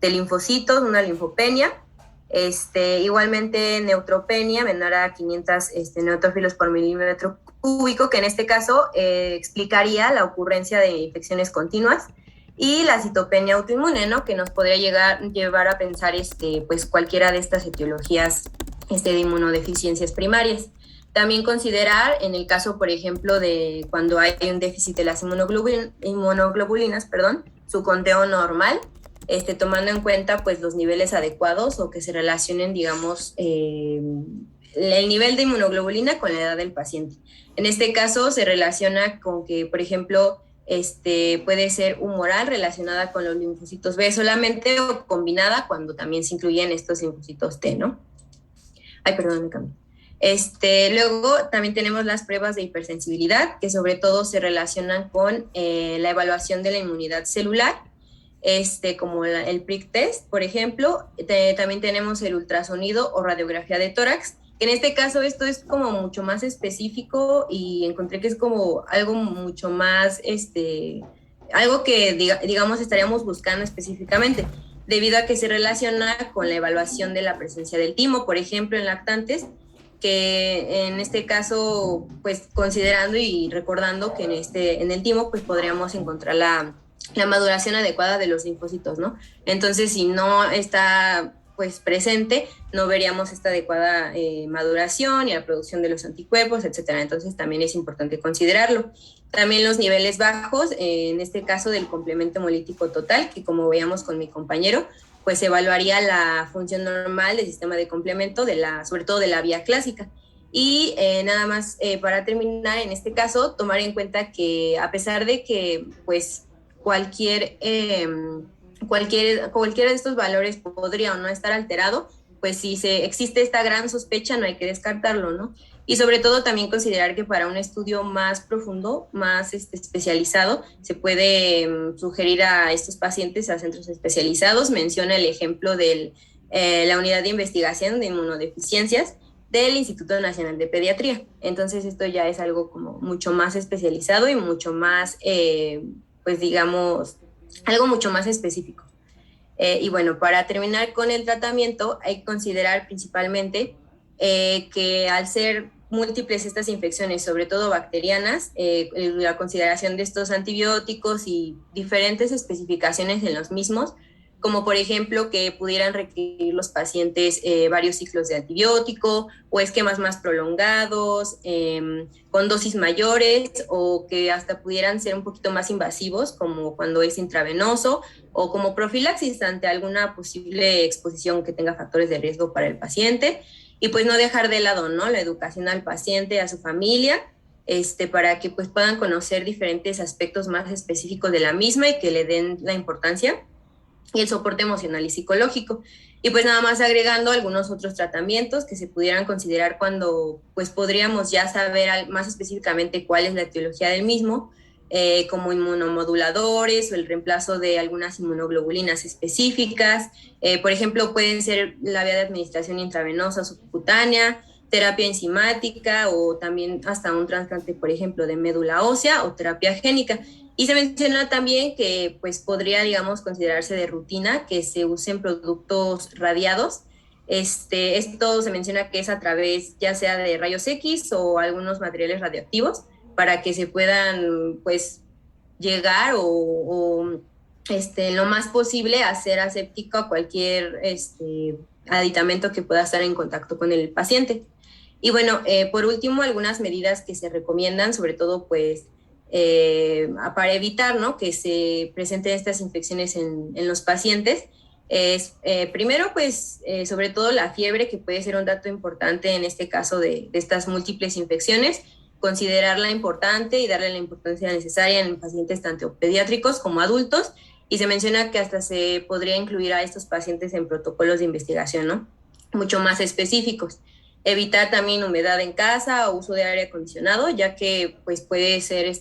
de linfocitos, una linfopenia. Igualmente neutropenia menor a 500 neutrófilos por milímetro cúbico, que en este caso explicaría la ocurrencia de infecciones continuas, y la citopenia autoinmune, ¿no? Que nos podría llevar a pensar pues cualquiera de estas etiologías de inmunodeficiencias primarias. También considerar en el caso, por ejemplo, de cuando hay un déficit de las inmunoglobulinas, su conteo normal, tomando en cuenta pues los niveles adecuados o que se relacionen, digamos, el nivel de inmunoglobulina con la edad del paciente. En este caso se relaciona con que, por ejemplo, puede ser humoral relacionada con los linfocitos B solamente o combinada cuando también se incluyen estos linfocitos T, ¿no? Ay, perdón, me cambié. Luego también tenemos las pruebas de hipersensibilidad, que sobre todo se relacionan con la evaluación de la inmunidad celular, como el prick test, por ejemplo. También tenemos el ultrasonido o radiografía de tórax, que en este caso esto es como mucho más específico y encontré que es como algo mucho más, algo que digamos estaríamos buscando específicamente, debido a que se relaciona con la evaluación de la presencia del timo, por ejemplo, en lactantes, que en este caso, pues considerando y recordando que en el timo, pues podríamos encontrar la maduración adecuada de los linfocitos, ¿no? Entonces, si no está pues presente, no veríamos esta adecuada maduración y la producción de los anticuerpos, etcétera. Entonces, también es importante considerarlo. También los niveles bajos, en este caso del complemento hemolítico total, que como veíamos con mi compañero, pues evaluaría la función normal del sistema de complemento, sobre todo de la vía clásica. Y nada más para terminar, en este caso, tomar en cuenta que a pesar de que pues cualquiera de estos valores podría o no estar alterado, pues si existe esta gran sospecha no hay que descartarlo, ¿no? Y sobre todo también considerar que para un estudio más profundo, más especializado, se puede sugerir a estos pacientes a centros especializados. Menciona el ejemplo de la unidad de investigación de inmunodeficiencias del Instituto Nacional de Pediatría. Entonces esto ya es algo como mucho más especializado y mucho más, pues digamos, algo mucho más específico. Y bueno, para terminar con el tratamiento, hay que considerar principalmente que al ser múltiples estas infecciones, sobre todo bacterianas, la consideración de estos antibióticos y diferentes especificaciones en los mismos, como por ejemplo que pudieran requerir los pacientes varios ciclos de antibiótico o esquemas más prolongados, con dosis mayores, o que hasta pudieran ser un poquito más invasivos, como cuando es intravenoso, o como profilaxis ante alguna posible exposición que tenga factores de riesgo para el paciente. Y pues no dejar de lado, ¿no?, la educación al paciente, a su familia, para que pues puedan conocer diferentes aspectos más específicos de la misma y que le den la importancia y el soporte emocional y psicológico. Y pues nada más agregando algunos otros tratamientos que se pudieran considerar cuando pues podríamos ya saber más específicamente cuál es la etiología del mismo, como inmunomoduladores o el reemplazo de algunas inmunoglobulinas específicas. Por ejemplo, pueden ser la vía de administración intravenosa o subcutánea, terapia enzimática o también hasta un trasplante, por ejemplo, de médula ósea o terapia génica. Y se menciona también que pues podría, digamos, considerarse de rutina que se usen productos radiados. Esto se menciona que es a través ya sea de rayos X o algunos materiales radioactivos para que se puedan pues llegar o lo más posible hacer aséptico a cualquier aditamento que pueda estar en contacto con el paciente. Y bueno, por último, algunas medidas que se recomiendan, sobre todo pues para evitar, ¿no?, que se presenten estas infecciones en los pacientes, es primero pues sobre todo la fiebre, que puede ser un dato importante en este caso de estas múltiples infecciones, considerarla importante y darle la importancia necesaria en pacientes tanto pediátricos como adultos, y se menciona que hasta se podría incluir a estos pacientes en protocolos de investigación, ¿no?, mucho más específicos. Evitar también humedad en casa o uso de aire acondicionado, ya que pues puede ser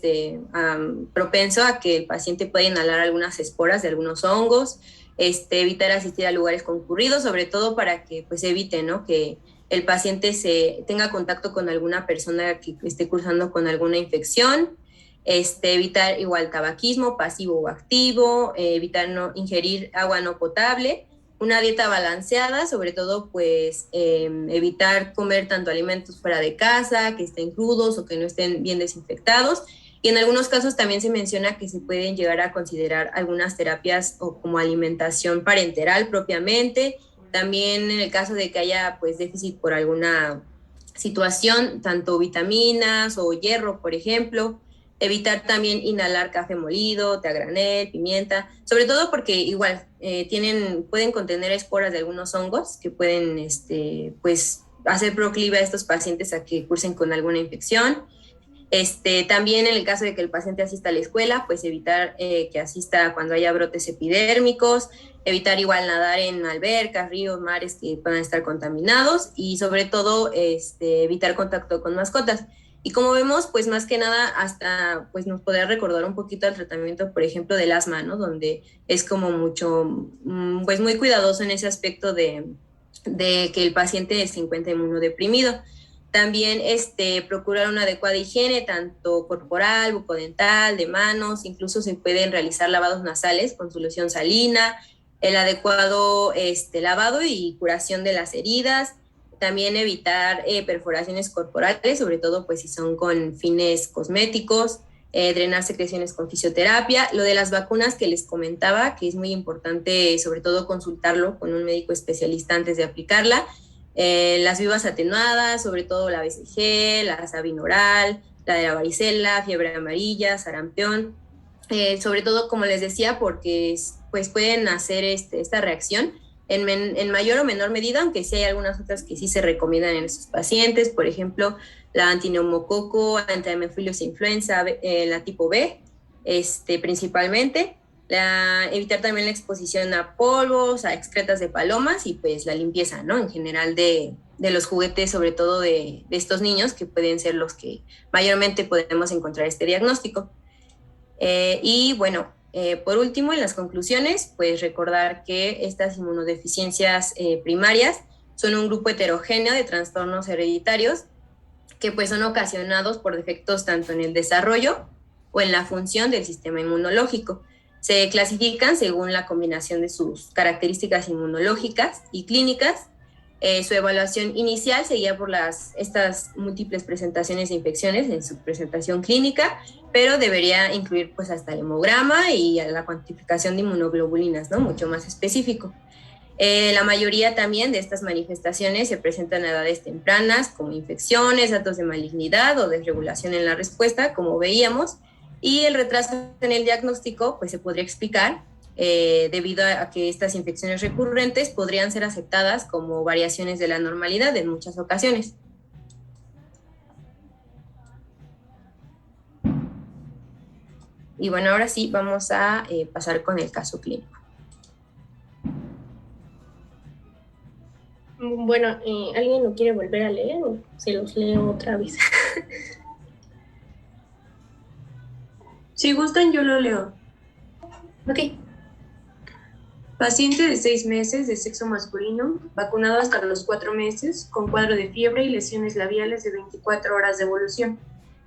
propenso a que el paciente pueda inhalar algunas esporas de algunos hongos. Evitar asistir a lugares concurridos, sobre todo para que pues evite, ¿no?, que el paciente tenga contacto con alguna persona que esté cursando con alguna infección. evitar igual tabaquismo pasivo o activo, evitar no ingerir agua no potable, una dieta balanceada, sobre todo pues evitar comer tanto alimentos fuera de casa, que estén crudos o que no estén bien desinfectados. Y en algunos casos también se menciona que se pueden llegar a considerar algunas terapias o como alimentación parenteral propiamente. También en el caso de que haya pues déficit por alguna situación, tanto vitaminas o hierro, por ejemplo. Evitar también inhalar café molido, té a granel, pimienta, sobre todo porque igual pueden contener esporas de algunos hongos que pueden pues, hacer proclive a estos pacientes a que cursen con alguna infección. También en el caso de que el paciente asista a la escuela, pues evitar que asista cuando haya brotes epidérmicos, evitar igual nadar en albercas, ríos, mares que puedan estar contaminados y sobre todo evitar contacto con mascotas. Y como vemos, pues más que nada hasta pues nos podría recordar un poquito el tratamiento, por ejemplo, del asma, ¿no? Donde es como mucho, pues muy cuidadoso en ese aspecto de que el paciente se encuentre inmunodeprimido. También procurar una adecuada higiene, tanto corporal, bucodental, de manos, incluso se pueden realizar lavados nasales con solución salina, el adecuado lavado y curación de las heridas, también evitar perforaciones corporales, sobre todo pues si son con fines cosméticos, drenar secreciones con fisioterapia. Lo de las vacunas que les comentaba, que es muy importante sobre todo consultarlo con un médico especialista antes de aplicarla. Las vivas atenuadas, sobre todo la BCG, la sabinoral, la de la varicela, fiebre amarilla, sarampión, sobre todo, como les decía, porque pues pueden hacer esta reacción en mayor o menor medida, aunque sí hay algunas otras que sí se recomiendan en estos pacientes, por ejemplo, la antineumococo, antihemophilus influenza, la tipo B, principalmente. Evitar también la exposición a polvos, a excretas de palomas y pues la limpieza, ¿no? En general de los juguetes, sobre todo de estos niños, que pueden ser los que mayormente podemos encontrar este diagnóstico. Y bueno, por último, en las conclusiones, pues recordar que estas inmunodeficiencias primarias son un grupo heterogéneo de trastornos hereditarios que pues son ocasionados por defectos tanto en el desarrollo o en la función del sistema inmunológico. Se clasifican según la combinación de sus características inmunológicas y clínicas. Su evaluación inicial se guía por estas múltiples presentaciones de infecciones en su presentación clínica, pero debería incluir pues hasta el hemograma y la cuantificación de inmunoglobulinas, ¿no? Mucho más específico. La mayoría también de estas manifestaciones se presentan a edades tempranas, como infecciones, datos de malignidad o desregulación en la respuesta, como veíamos, y el retraso en el diagnóstico pues se podría explicar debido a que estas infecciones recurrentes podrían ser aceptadas como variaciones de la normalidad en muchas ocasiones. Y bueno, ahora sí vamos a pasar con el caso clínico. Bueno, ¿alguien lo quiere volver a leer o se los leo otra vez? Si gustan, yo lo leo. Ok. Paciente de 6 meses, de sexo masculino, vacunado hasta los 4 meses, con cuadro de fiebre y lesiones labiales de 24 horas de evolución.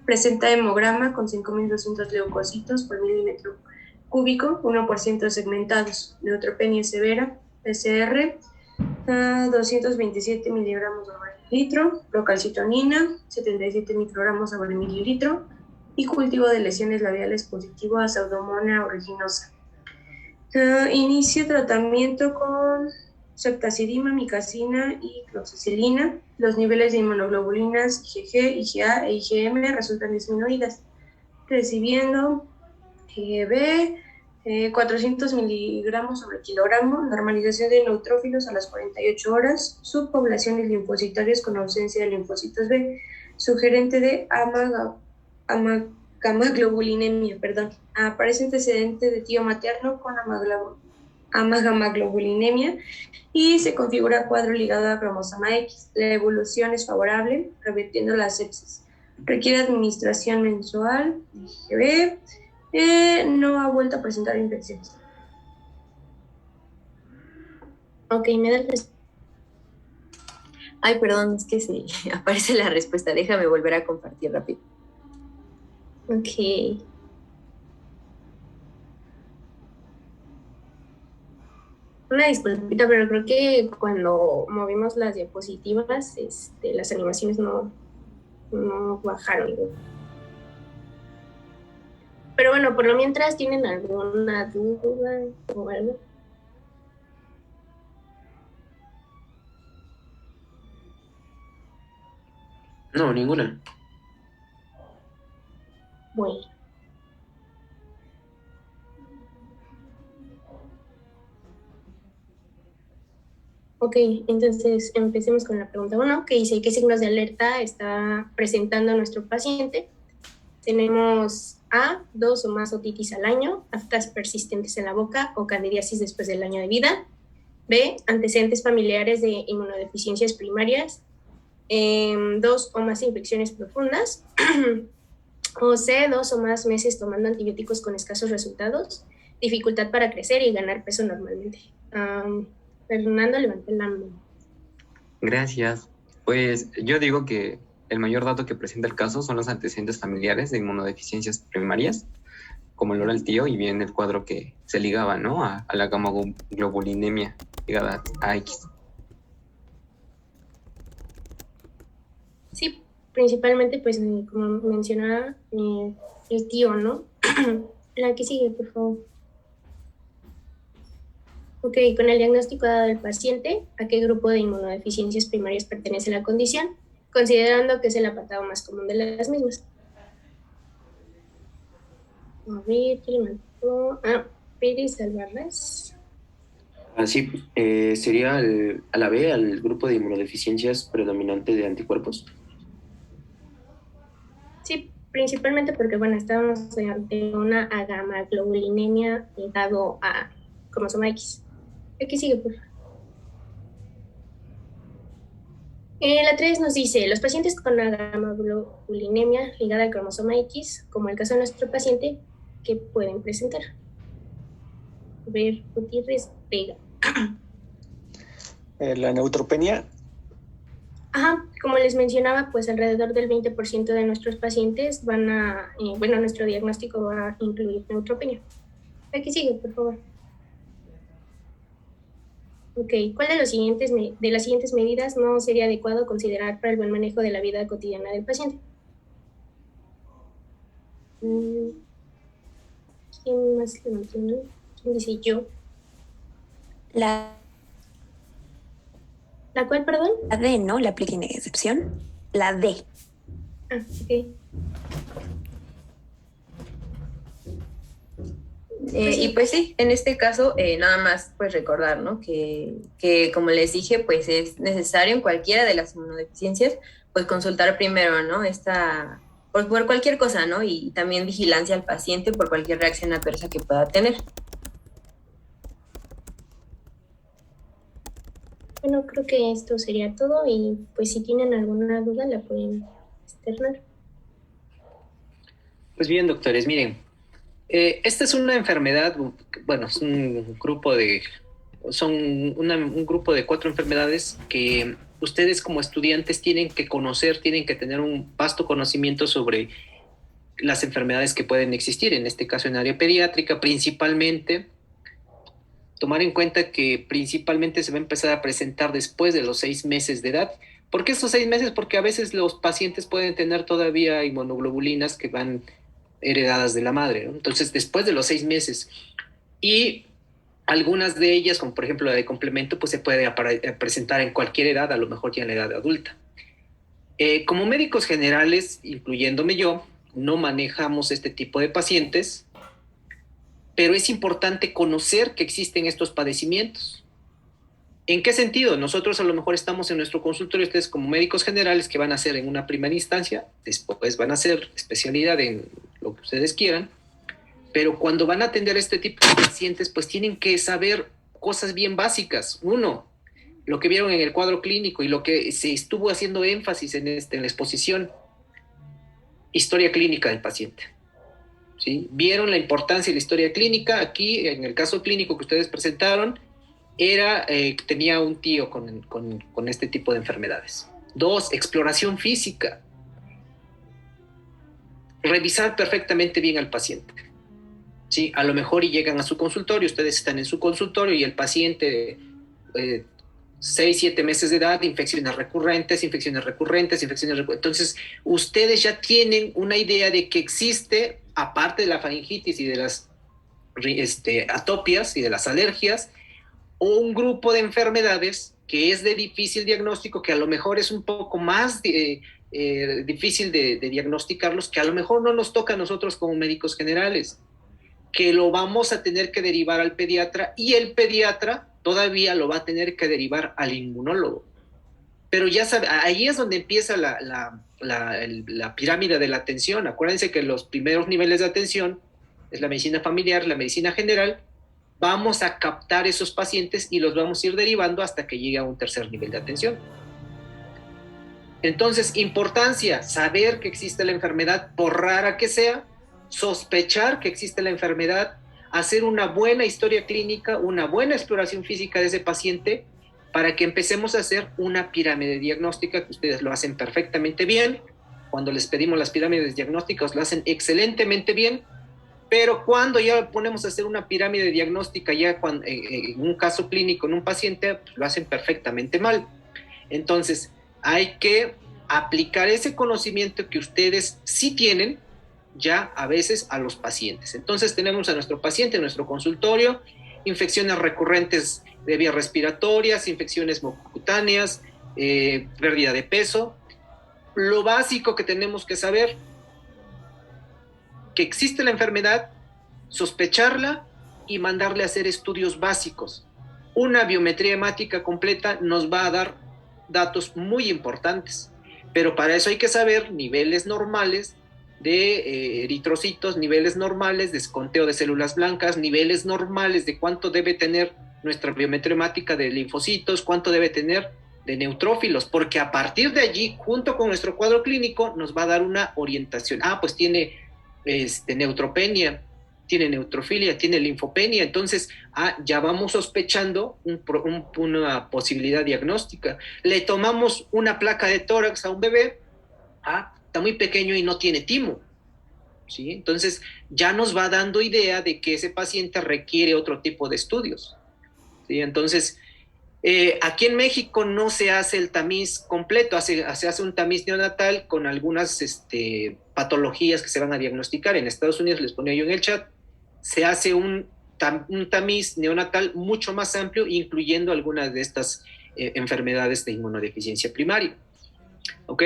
Presenta hemograma con 5.200 leucocitos por milímetro cúbico, 1% segmentados. Neutropenia severa, PCR, 227 miligramos sobre mililitro, procalcitonina, 77 microgramos sobre mililitro, y cultivo de lesiones labiales positivo a Pseudomonas aeruginosa. Inicio tratamiento con ceftazidima, micacina y cloxacilina. Los niveles de inmunoglobulinas IgG, IgA e IgM resultan disminuidas, recibiendo B 400 miligramos sobre kilogramo, normalización de neutrófilos a las 48 horas, subpoblaciones linfocitarias con ausencia de linfocitos B, sugerente de gamaglobulinemia, aparece antecedente de tío materno con gamaglobulinemia y se configura cuadro ligado a cromosoma X. La evolución es favorable, revirtiendo la sepsis. Requiere administración mensual, IgB, no ha vuelto a presentar infecciones. Ok, me da el... Ay, perdón, es que sí, aparece la respuesta. Déjame volver a compartir rápido. Ok. Una disculpita, pero creo que cuando movimos las diapositivas, las animaciones no bajaron. Pero bueno, por lo mientras, ¿tienen alguna duda o algo? No, ninguna. Bueno. Ok, entonces empecemos con la pregunta 1, que dice: ¿qué signos de alerta está presentando nuestro paciente? Tenemos A, 2 o más otitis al año, aftas persistentes en la boca o candidiasis después del año de vida. B, antecedentes familiares de inmunodeficiencias primarias. 2 o más infecciones profundas. O C, 2 o más meses tomando antibióticos con escasos resultados, dificultad para crecer y ganar peso normalmente. Fernando, levanta la mano. Gracias. Pues yo digo que el mayor dato que presenta el caso son los antecedentes familiares de inmunodeficiencias primarias, como el oral tío, y bien el cuadro que se ligaba, ¿no? A la gamaglobulinemia ligada a X. Sí, principalmente, pues, como mencionaba, el tío, ¿no? La que sigue, por favor. Ok, con el diagnóstico dado del paciente, ¿a qué grupo de inmunodeficiencias primarias pertenece la condición? Considerando que es el apartado más común de las mismas. A ver, ¿qué le mandó? Pérez Alvarez. Así sería a la B, al grupo de inmunodeficiencias predominante de anticuerpos. Sí, principalmente porque, bueno, estábamos ante una agamaglobulinemia dado a cromosoma X. Aquí sigue, por favor. La 3 nos dice: los pacientes con agamaglobulinemia ligada al cromosoma X, como el caso de nuestro paciente, ¿qué pueden presentar? A ver, Gutiérrez Vega. La neutropenia. Ajá, como les mencionaba, pues alrededor del 20% de nuestros pacientes van a, nuestro diagnóstico va a incluir neutropenia. Aquí sigue, por favor. Ok, ¿cuál de las siguientes medidas no sería adecuado considerar para el buen manejo de la vida cotidiana del paciente? ¿Quién más levantó? ¿Quién dice yo? La ¿La cuál, perdón? D, ¿no? La aplica excepción. La D. Ok. Y pues sí, en este caso, nada más pues recordar, ¿no? Que como les dije, pues es necesario en cualquiera de las inmunodeficiencias, pues consultar primero, ¿no? Por cualquier cosa, ¿no? Y también vigilancia al paciente por cualquier reacción adversa que pueda tener. Bueno, creo que esto sería todo y pues si tienen alguna duda la pueden externar. Pues bien, doctores, miren, esta es una enfermedad, bueno, es un grupo un grupo de 4 enfermedades que ustedes como estudiantes tienen que conocer, tienen que tener un vasto conocimiento sobre las enfermedades que pueden existir, en este caso en área pediátrica, principalmente. Tomar en cuenta que principalmente se va a empezar a presentar después de los 6 meses de edad. ¿Por qué estos 6 meses? Porque a veces los pacientes pueden tener todavía inmunoglobulinas que van heredadas de la madre, ¿no? Entonces, después de los 6 meses. Y algunas de ellas, como por ejemplo la de complemento, pues se puede presentar en cualquier edad, a lo mejor ya en la edad adulta. Como médicos generales, incluyéndome yo, no manejamos este tipo de pacientes, pero es importante conocer que existen estos padecimientos. ¿En qué sentido? Nosotros a lo mejor estamos en nuestro consultorio, ustedes como médicos generales, que van a hacer en una primera instancia, después van a hacer especialidad en lo que ustedes quieran, pero cuando van a atender a este tipo de pacientes, pues tienen que saber cosas bien básicas. Uno, lo que vieron en el cuadro clínico y lo que se estuvo haciendo énfasis en la exposición, historia clínica del paciente. ¿Sí? Vieron la importancia de la historia clínica. Aquí, en el caso clínico que ustedes presentaron, tenía un tío con este tipo de enfermedades. 2, exploración física. revisar perfectamente bien al paciente. ¿Sí? A lo mejor y llegan a su consultorio, ustedes están en su consultorio y el paciente de 6, 7 meses de edad, infecciones recurrentes. Entonces, ustedes ya tienen una idea de que existe, aparte de la faringitis y de las atopias y de las alergias, un grupo de enfermedades que es de difícil diagnóstico, que a lo mejor es un poco más difícil de diagnosticarlos, que a lo mejor no nos toca a nosotros como médicos generales, que lo vamos a tener que derivar al pediatra, y el pediatra todavía lo va a tener que derivar al inmunólogo. Pero ya sabe, ahí es donde empieza la pirámide de la atención. Acuérdense que los primeros niveles de atención es la medicina familiar, la medicina general. Vamos a captar esos pacientes y los vamos a ir derivando hasta que llegue a un tercer nivel de atención. Entonces, importancia, saber que existe la enfermedad, por rara que sea, sospechar que existe la enfermedad, hacer una buena historia clínica, una buena exploración física de ese paciente, para que empecemos a hacer una pirámide diagnóstica, que ustedes lo hacen perfectamente bien. Cuando les pedimos las pirámides diagnósticas, lo hacen excelentemente bien, pero cuando ya ponemos a hacer una pirámide diagnóstica, ya en un caso clínico, en un paciente, pues lo hacen perfectamente mal. Entonces, hay que aplicar ese conocimiento que ustedes sí tienen, ya a veces a los pacientes. Entonces tenemos a nuestro paciente en nuestro consultorio, infecciones recurrentes de vías respiratorias, infecciones mucocutáneas, pérdida de peso. Lo básico que tenemos que saber, que existe la enfermedad, sospecharla y mandarle a hacer estudios básicos. Una biometría hemática completa nos va a dar datos muy importantes, pero para eso hay que saber niveles normales de eritrocitos, niveles normales de conteo de células blancas, niveles normales de cuánto debe tener nuestra biometría hemática de linfocitos, cuánto debe tener de neutrófilos, porque a partir de allí, junto con nuestro cuadro clínico, nos va a dar una orientación. Pues tiene neutropenia, tiene neutrofilia, tiene linfopenia, entonces ya vamos sospechando una posibilidad diagnóstica. Le tomamos una placa de tórax a un bebé, está muy pequeño y no tiene timo, ¿sí? Entonces ya nos va dando idea de que ese paciente requiere otro tipo de estudios, ¿sí? Entonces, aquí en México no se hace el tamiz completo, se hace un tamiz neonatal con algunas patologías que se van a diagnosticar. En Estados Unidos, les ponía yo en el chat, se hace un tamiz neonatal mucho más amplio, incluyendo algunas de estas enfermedades de inmunodeficiencia primaria. ¿Ok?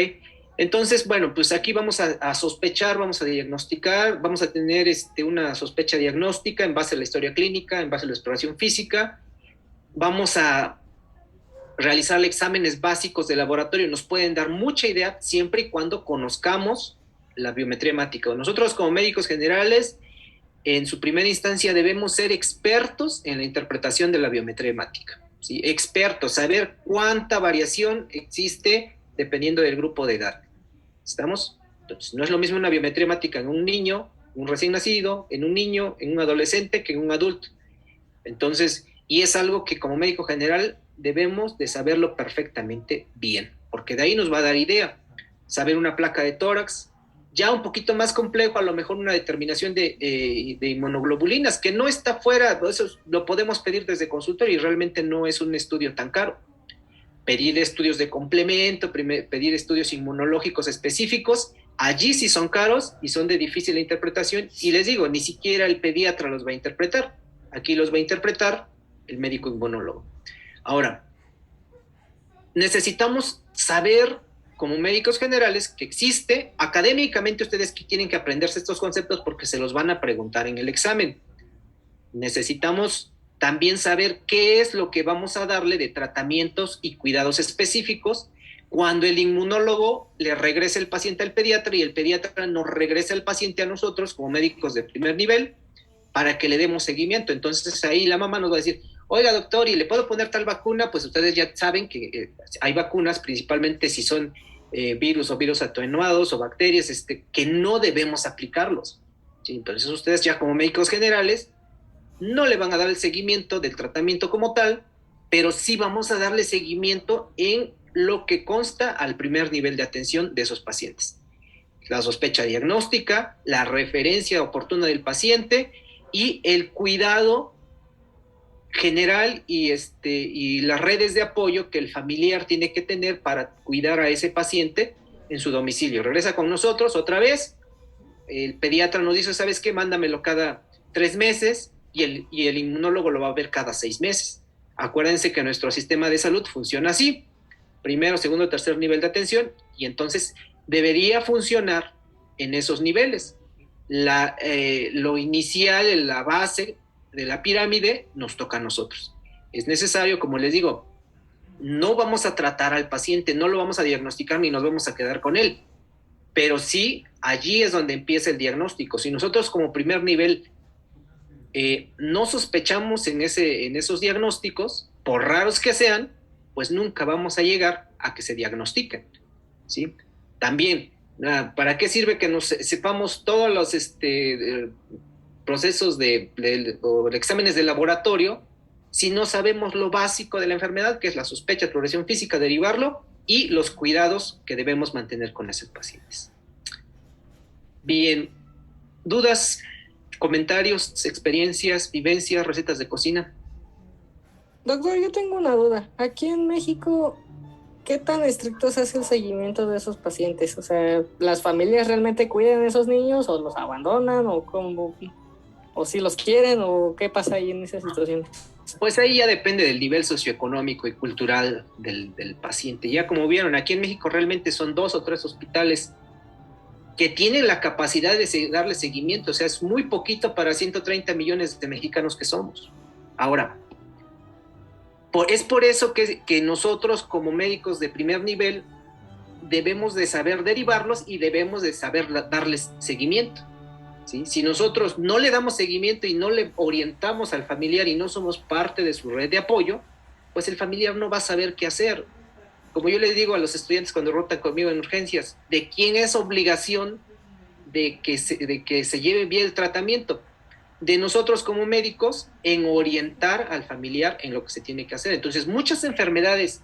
Entonces, bueno, pues aquí vamos a sospechar, vamos a diagnosticar, vamos a tener una sospecha diagnóstica en base a la historia clínica, en base a la exploración física. Vamos a realizar exámenes básicos de laboratorio, nos pueden dar mucha idea siempre y cuando conozcamos la biometría hemática. Nosotros como médicos generales, en su primera instancia debemos ser expertos en la interpretación de la biometría hemática, ¿sí? Expertos, saber cuánta variación existe dependiendo del grupo de edad. ¿Estamos? Entonces, no es lo mismo una biometría hemática en un niño, un recién nacido, en un niño, en un adolescente, que en un adulto. Entonces, y es algo que como médico general debemos de saberlo perfectamente bien, porque de ahí nos va a dar idea. Saber una placa de tórax, ya un poquito más complejo, a lo mejor una determinación de inmunoglobulinas, que no está fuera, eso lo podemos pedir desde consultorio y realmente no es un estudio tan caro. Pedir estudios de complemento, pedir estudios inmunológicos específicos, allí sí son caros y son de difícil interpretación, y les digo, ni siquiera el pediatra los va a interpretar, aquí los va a interpretar el médico inmunólogo. Ahora, necesitamos saber como médicos generales que existe, académicamente ustedes tienen que aprenderse estos conceptos porque se los van a preguntar en el examen. Necesitamos también saber qué es lo que vamos a darle de tratamientos y cuidados específicos cuando el inmunólogo le regrese el paciente al pediatra y el pediatra nos regresa el paciente a nosotros como médicos de primer nivel para que le demos seguimiento. Entonces ahí la mamá nos va a decir, oiga doctor, ¿y le puedo poner tal vacuna? Pues ustedes ya saben que hay vacunas, principalmente si son virus o virus atenuados o bacterias, que no debemos aplicarlos, ¿sí? Entonces ustedes ya como médicos generales no le van a dar el seguimiento del tratamiento como tal, pero sí vamos a darle seguimiento en lo que consta al primer nivel de atención de esos pacientes. la sospecha diagnóstica, la referencia oportuna del paciente y el cuidado general y las redes de apoyo que el familiar tiene que tener para cuidar a ese paciente en su domicilio. Regresa con nosotros otra vez, el pediatra nos dice, ¿sabes qué? Mándamelo cada 3 meses y el inmunólogo lo va a ver cada 6 meses. Acuérdense que nuestro sistema de salud funciona así, primero, segundo, tercer nivel de atención, y entonces debería funcionar en esos niveles. Lo inicial, la base de la pirámide, nos toca a nosotros. Es necesario, como les digo, no vamos a tratar al paciente, no lo vamos a diagnosticar ni nos vamos a quedar con él, pero sí, allí es donde empieza el diagnóstico. Si nosotros como primer nivel no sospechamos en esos diagnósticos, por raros que sean, pues nunca vamos a llegar a que se diagnostiquen, ¿sí? También, ¿para qué sirve que nos sepamos todos los procesos o exámenes de laboratorio si no sabemos lo básico de la enfermedad, que es la sospecha, exploración física, derivarlo y los cuidados que debemos mantener con esos pacientes? Bien, ¿dudas, comentarios, experiencias, vivencias, recetas de cocina? Doctor, yo tengo una duda. Aquí en México, ¿qué tan estricto se hace el seguimiento de esos pacientes? O sea, ¿las familias realmente cuidan a esos niños o los abandonan o cómo, o si los quieren o qué pasa ahí en esa situación? Pues ahí ya depende del nivel socioeconómico y cultural del paciente. Ya como vieron, aquí en México realmente son 2 o 3 hospitales que tienen la capacidad de darle seguimiento. O sea, es muy poquito para 130 millones de mexicanos que somos. Ahora, es por eso que nosotros como médicos de primer nivel debemos de saber derivarlos y debemos de saber darles seguimiento, ¿sí? Si nosotros no le damos seguimiento y no le orientamos al familiar y no somos parte de su red de apoyo, pues el familiar no va a saber qué hacer. Como yo les digo a los estudiantes cuando rotan conmigo en urgencias, ¿de quién es obligación de que se lleve bien el tratamiento? De nosotros como médicos en orientar al familiar en lo que se tiene que hacer. Entonces, muchas enfermedades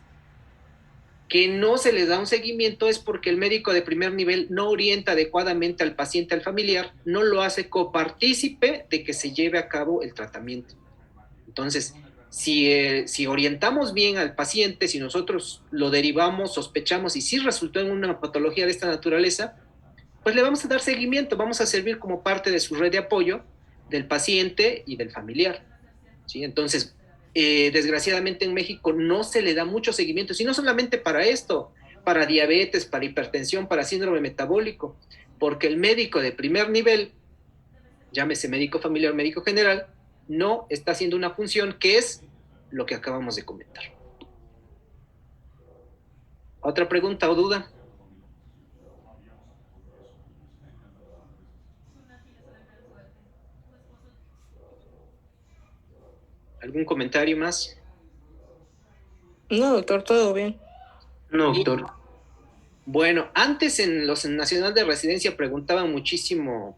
que no se les da un seguimiento es porque el médico de primer nivel no orienta adecuadamente al paciente, al familiar, no lo hace copartícipe de que se lleve a cabo el tratamiento. Entonces, si orientamos bien al paciente, si nosotros lo derivamos, sospechamos y si resultó en una patología de esta naturaleza, pues le vamos a dar seguimiento, vamos a servir como parte de su red de apoyo del paciente y del familiar, ¿sí? Entonces, desgraciadamente en México no se le da mucho seguimiento, y no solamente para esto, para diabetes, para hipertensión, para síndrome metabólico, porque el médico de primer nivel, llámese médico familiar, médico general, no está haciendo una función que es lo que acabamos de comentar. ¿Otra pregunta o duda? ¿Algún comentario más? No, doctor, todo bien. No, doctor. Bueno, antes en los Nacional de Residencia preguntaban muchísimo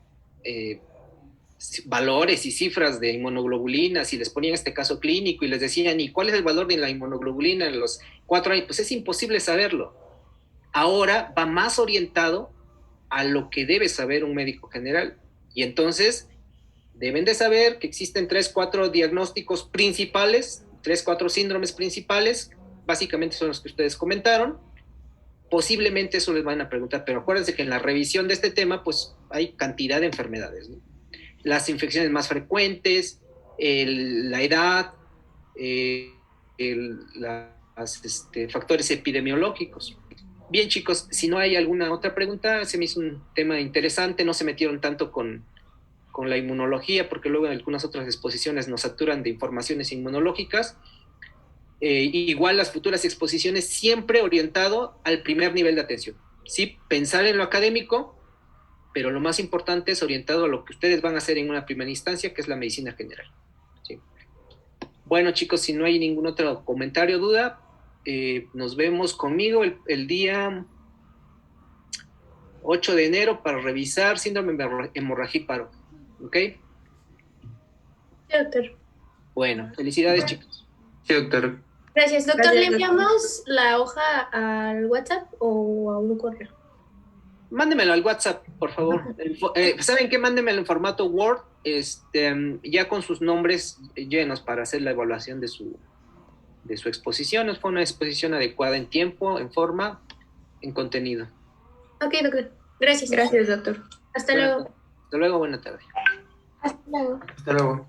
valores y cifras de inmunoglobulinas y les ponían este caso clínico y les decían, ¿y cuál es el valor de la inmunoglobulina en los 4 años? Pues es imposible saberlo. Ahora va más orientado a lo que debe saber un médico general. Y entonces deben de saber que existen 3, 4 diagnósticos principales, 3, 4 síndromes principales, básicamente son los que ustedes comentaron. Posiblemente eso les van a preguntar, pero acuérdense que en la revisión de este tema, pues hay cantidad de enfermedades, ¿no? Las infecciones más frecuentes, la edad, factores epidemiológicos. Bien, chicos, si no hay alguna otra pregunta, se me hizo un tema interesante, no se metieron tanto con la inmunología, porque luego en algunas otras exposiciones nos saturan de informaciones inmunológicas. Igual las futuras exposiciones siempre orientado al primer nivel de atención. Sí, pensar en lo académico, pero lo más importante es orientado a lo que ustedes van a hacer en una primera instancia, que es la medicina general. ¿Sí? Bueno, chicos, si no hay ningún otro comentario o duda, nos vemos conmigo el día 8 de enero para revisar síndrome hemorragíparo. ¿Ok? Sí, doctor. Bueno, felicidades, chicos. Sí, doctor. Gracias, doctor. Gracias, ¿Le enviamos la hoja al WhatsApp o a un correo? Mándemelo al WhatsApp, por favor. ¿Saben qué? Mándemelo en formato Word, ya con sus nombres llenos para hacer la evaluación de su exposición. Fue una exposición adecuada en tiempo, en forma, en contenido. Ok, doctor. Gracias. Gracias, doctor. Hasta luego. Hasta luego, buena tarde. Hasta luego. Hasta luego.